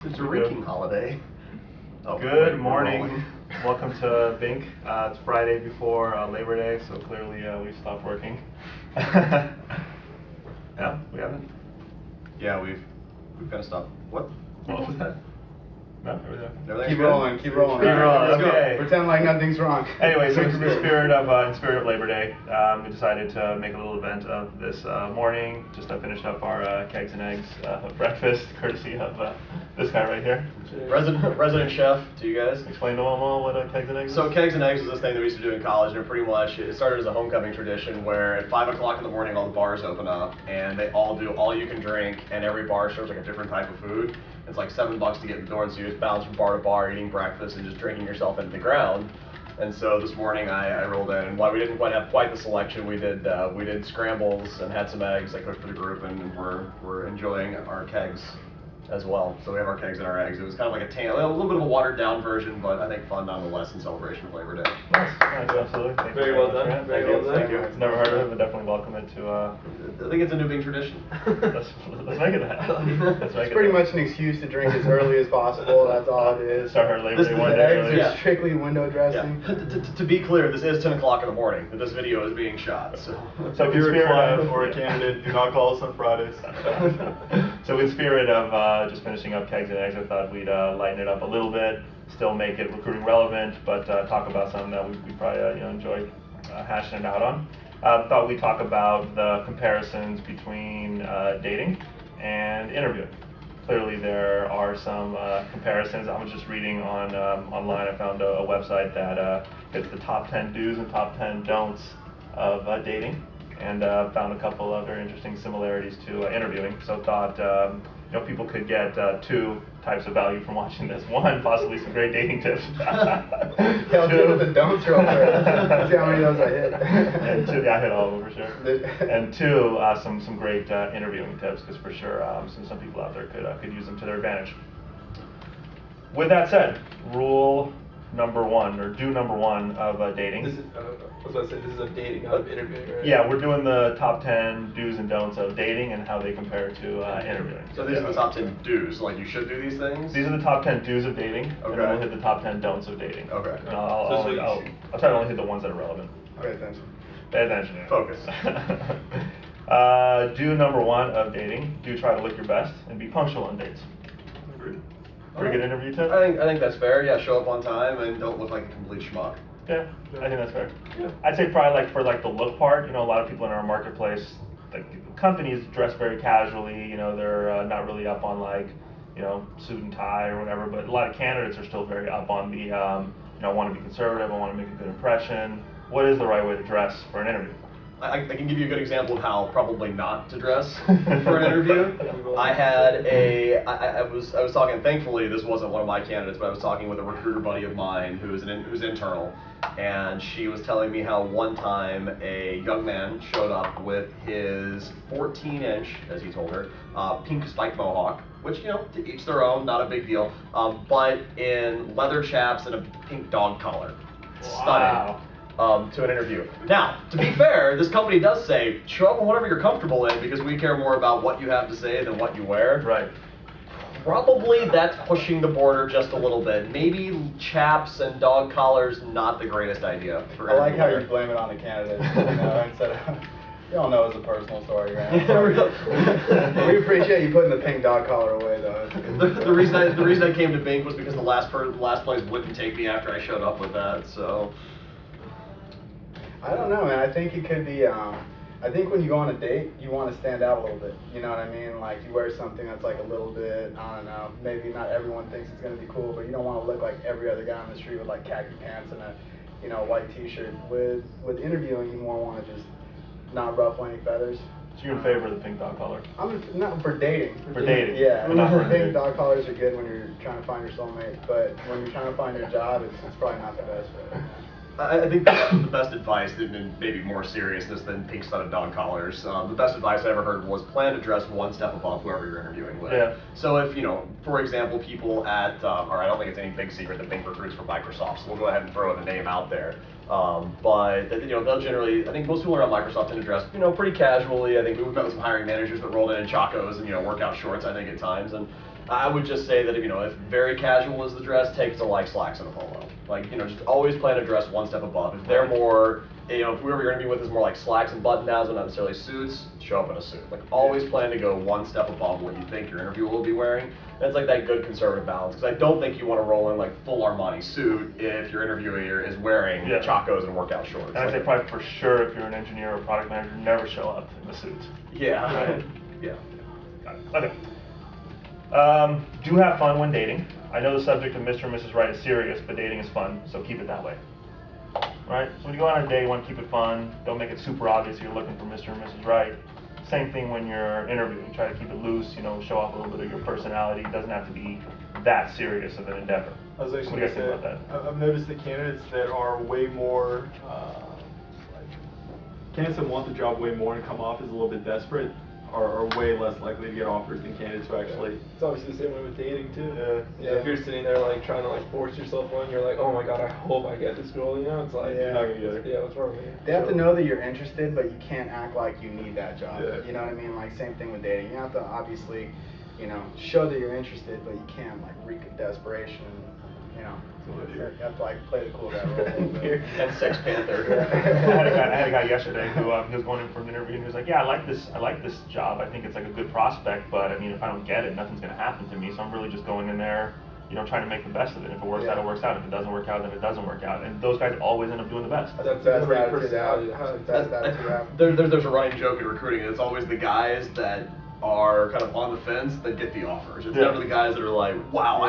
The drinking holiday. Oh, Good morning. Welcome to Bink. It's Friday before Labor Day, so clearly we've stopped working. Yeah, we haven't. Yeah, we've kind of stopped. What was that? No, everything. Everything's Keep good? rolling, keep rolling. Keep rolling, Let's go. okay. Pretend like nothing's wrong. Anyway, so in spirit of Labor Day, we decided to make a little event of this morning. Just finished up our kegs and eggs breakfast, courtesy of this guy right here. Resident chef to you guys. Explain to them all what kegs and eggs is. So kegs and eggs is this thing that we used to do in college, and pretty much it started as a homecoming tradition where at 5 o'clock in the morning all the bars open up and they all do all you can drink, and every bar serves like a different type of food. It's like $7 to get in the door, and so you just bounce from bar to bar, eating breakfast and just drinking yourself into the ground. And so this morning I rolled in, and while we didn't quite have the selection, we did scrambles and had some eggs I cooked for the group, and we're enjoying our kegs as well. So we have our kegs and our eggs. It was kind of like a little bit of a watered down version, but I think fun nonetheless in celebration of Labor Day. Nice, absolutely. Thank Very you well much, done. Grant. Very Thank well you. done. Thank you. Never heard of it, but definitely welcome it to. I think it's a new Bing tradition. Let's make it that. Let's make It's it pretty that. much an excuse to drink as early as possible. That's all it is. Start our Labor This- Day the one day Eggs early. are strictly window dressing. Yeah. To be clear, this is 10 o'clock in the morning that this video is being shot. So So If you're in a spirit client of, or a candidate, do not call us on Fridays. So in spirit of just finishing up kegs and eggs, I thought we'd lighten it up a little bit, still make it recruiting relevant, but talk about something that we probably enjoy hashing it out on. Thought we'd talk about the comparisons between dating and interviewing. Clearly there are some comparisons. I was just reading on online. I found a website that hits the top 10 do's and top 10 don'ts of dating, and found a couple of very interesting similarities to interviewing. So thought people could get two types of value from watching this. One, possibly some great dating tips. Yeah, I'll get with the don'ts real quick. See how many of those I hit. And two, yeah, I hit all of them for sure. And two, some great interviewing tips, because for sure some people out there could use them to their advantage. With that said, rule number one, or do number one of dating. This is, I was about to say, this is of dating, not of interviewing, right? Yeah, we're doing the top 10 do's and don'ts of dating and how they compare to interviewing. So these are the top 10 do's, like you should do these things? These are the top 10 do's of dating, and then we'll Okay. hit the top 10 don'ts of dating. Okay. And I'll try to only hit the ones that are relevant. Pay attention. Pay attention. Yeah. Focus. Do number one of dating, do try to look your best and be punctual on dates. Agreed. Pretty good interview tip? I think that's fair. Yeah, show up on time and don't look like a complete schmuck. Yeah, I think that's fair. Yeah. I'd say probably for the look part, a lot of people in our marketplace, companies dress very casually, they're not really up on suit and tie or whatever, but a lot of candidates are still very up on the, I want to be conservative, I want to make a good impression. What is the right way to dress for an interview? I can give you a good example of how probably not to dress for an interview. I was talking, thankfully this wasn't one of my candidates, but I was talking with a recruiter buddy of mine who's internal, and she was telling me how one time a young man showed up with his 14-inch, as he told her, pink spiked mohawk, which, to each their own, not a big deal, but in leather chaps and a pink dog collar. Wow. Stunning. To an interview. Now, to be fair, this company does say, show up in whatever you're comfortable in, because we care more about what you have to say than what you wear. Right. Probably that's pushing the border just a little bit. Maybe chaps and dog collars, not the greatest idea for I like how interview you blame it on the candidate, instead of, you all know it's a personal story, right? Yeah, really. We appreciate you putting the pink dog collar away, though. The reason I came to Bink was because the last place wouldn't take me after I showed up with that, so. I don't know, man. I think it could be, I think when you go on a date, you want to stand out a little bit. You know what I mean? Like, you wear something that's like a little bit, I don't know, maybe not everyone thinks it's going to be cool, but you don't want to look like every other guy on the street with like khaki pants and a, white t-shirt. With interviewing, you more want to just not ruffle any feathers. So you're in favor of the pink dog collar? Not for dating. For dating. Yeah, Not for pink dating. dog collars are good when you're trying to find your soulmate, but when you're trying to find your job, it's probably not the best fit. I think the best advice, and maybe more seriousness than pink studded dog collars, the best advice I ever heard was plan to dress one step above whoever you're interviewing with. Yeah. So if, for example, people at, or I don't think it's any big secret that Bing recruits for Microsoft, so we'll go ahead and throw the name out there. But they'll generally, I think most people around Microsoft tend to dress, pretty casually. I think we've met with some hiring managers that rolled in chacos and, workout shorts, I think, at times. And I would just say that if very casual is the dress, take it to like slacks and a polo. Like just always plan to dress one step above. If they're more, if whoever you're interviewing with is more like slacks and button downs, but not necessarily suits, show up in a suit. Like always plan to go one step above what you think your interviewer will be wearing. That's like that good conservative balance, because I don't think you want to roll in like full Armani suit if your interviewer is wearing chacos and workout shorts. And I'd say probably for sure if you're an engineer or product manager, never show up in the suit. Yeah. Right? Yeah. Got it. Okay. Do have fun when dating. I know the subject of Mr. and Mrs. Right is serious, but dating is fun, so keep it that way. Right? So when you go on a date, you want to keep it fun. Don't make it super obvious you're looking for Mr. and Mrs. Right. Same thing when you're interviewing. Try to keep it loose, show off a little bit of your personality. It doesn't have to be that serious of an endeavor. I was What actually do you guys going think to about say, that? I've noticed the candidates that are way more, candidates that want the job way more and come off as a little bit desperate are way less likely to get offers than candidates who actually. It's obviously the same way with dating too. Yeah. If you're sitting there like trying to like force yourself on, you're like, oh my god, I hope I get this girl. It's like Yeah. You're not gonna get it. yeah, what's wrong with you? They have to know that you're interested, but you can't act like you need that job. Yeah. You know what I mean? Like same thing with dating. You have to obviously, show that you're interested, but you can't like reek of desperation. You have to like play the cool guy role a little bit. And Sex Panther. I had a guy yesterday who he was going in for an interview and he was like, yeah, I like this job. I think it's like a good prospect, but I mean, if I don't get it, nothing's gonna happen to me. So I'm really just going in there, trying to make the best of it. If it works out, it works out. If it doesn't work out, then it doesn't work out. And those guys always end up doing the best. That's the best great attitude to have. personality to have. That's the best attitude to have. There's a running joke in recruiting. It's always the guys that are kind of on the fence that get the offers. It's never the guys that are like, wow,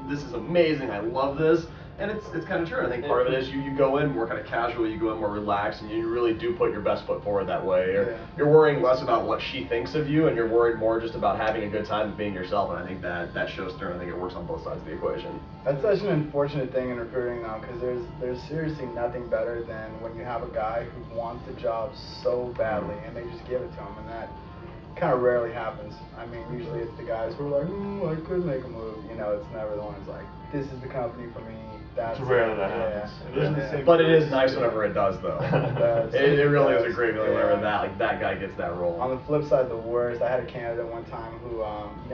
this is amazing. I love this. And it's kind of true. I think part of it is you go in more kind of casual, you go in more relaxed, and you really do put your best foot forward that way. You're worrying less about what she thinks of you, and you're worried more just about having a good time and being yourself. And I think that shows through. I think it works on both sides of the equation. That's such an unfortunate thing in recruiting though, because there's seriously nothing better than when you have a guy who wants the job so badly and they just give it to him, and that kind of rarely happens. I mean, usually it's the guys who are like, I could make a move. It's never the ones like, this is the company for me. That's It's rare that happens. But it is nice whenever it does, though. it really is a great feeling whenever that guy gets that role. On the flip side, the worst, I had a candidate one time who,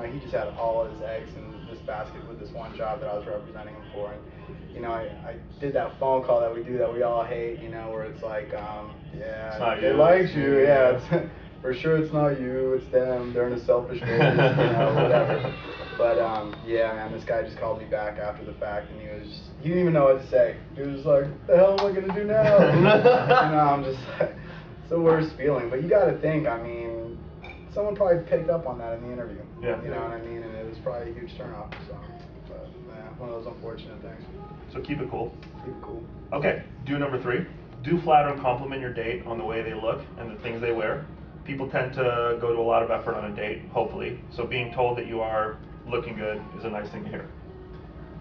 he just had all his eggs in this basket with this one job that I was representing him for. And, I did that phone call that we do that we all hate, where it's like, It's not they you. liked you, yeah. For sure it's not you, it's them, they're in a selfish mood, whatever. But yeah, man, this guy just called me back after the fact, and he didn't even know what to say. He was like, "What the hell am I gonna do now?" I'm just like, it's the worst feeling. But you got to think, I mean, someone probably picked up on that in the interview. Yeah. You know what I mean? And it was probably a huge turnoff. So, but yeah, one of those unfortunate things. So keep it cool. Keep it cool. Okay, do number 3. Do flatter and compliment your date on the way they look and the things they wear. People tend to go to a lot of effort on a date, hopefully. So being told that you are looking good is a nice thing to hear.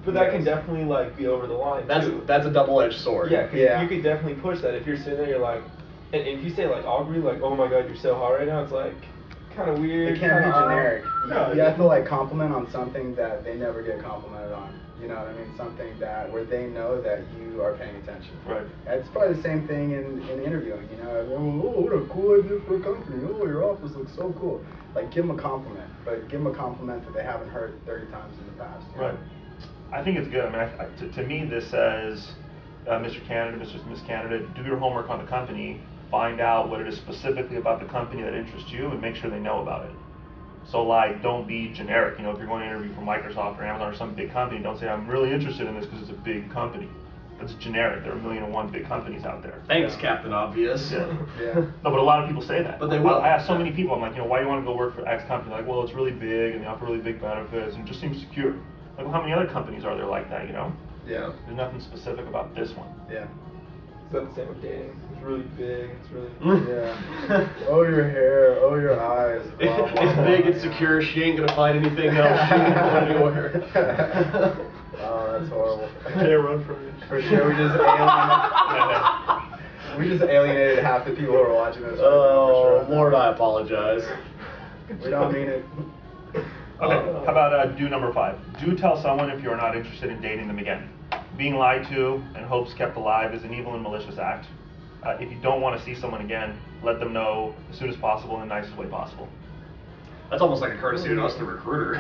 But that can definitely like be over the line too. That's a double-edged sword. Yeah, 'cause Yeah. you could definitely push that if you're sitting there. You're like, and if you say like Aubrey, like, oh my god, you're so hot right now. It's like kind of weird. It can't be kinda odd. generic. No, You have to like compliment on something that they never get complimented on. You know what I mean? Something where they know that you are paying attention. Right. It's probably the same thing in interviewing. Everyone, oh, what a cool idea for a company. Oh, your office looks so cool. Like, give them a compliment, but give them a compliment that they haven't heard 30 times in the past. Right. I think it's good. I mean, to me, this says, Mr. Candidate, Miss Candidate, do your homework on the company, find out what it is specifically about the company that interests you, and make sure they know about it. So, like, don't be generic. If you're going to interview for Microsoft or Amazon or some big company, don't say, I'm really interested in this because it's a big company. That's generic. There are 1,000,001 big companies out there. Thanks, Captain Obvious. Yeah. Yeah. No, but a lot of people say that. But they will. I ask so many people, I'm like, why do you want to go work for X company? They're like, well, it's really big and they offer really big benefits and it just seems secure. Like, well, how many other companies are there like that, Yeah. There's nothing specific about this one. Yeah. Is that the same with dating? It's really big. It's really. Yeah. Oh, your hair. Oh, your eyes. Blah, blah, It's blah, big, it's yeah. secure, she ain't gonna find anything else, she ain't going anywhere. Oh, that's horrible. Can't run from it. For sure, we just alienated half the people who are watching this. Oh, For sure. Lord, I apologize. We don't mean it. Okay, how about do number 5? Do tell someone if you are not interested in dating them again. Being lied to and hopes kept alive is an evil and malicious act. If you don't want to see someone again, let them know as soon as possible in the nicest way possible. that's almost like a courtesy to us, the recruiter.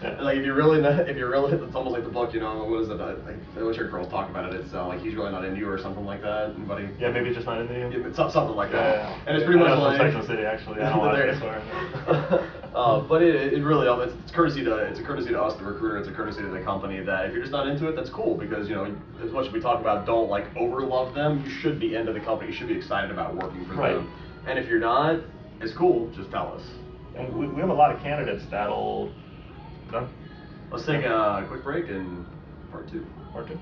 Yeah. Like if you're really, it's almost like the book, you know, what is it? Like, I wish your girls talk about it. It's like he's really not into you or something like that. Anybody? Yeah, maybe just not into you. Yeah, it's something like that. Yeah. And it's pretty much I know like from Sex and the City, actually. I don't watch There it, you I go. swear. But it really, it's courtesy to us, the recruiter. It's a courtesy to the company that if you're just not into it, that's cool, because, you know, as much as we talk about don't like over love them, you should be into the company. You should be excited about working for Right. them. And if you're not, it's cool. Just tell us. And we have a lot of candidates that'll. Done? Let's take a quick break and part two. Part two.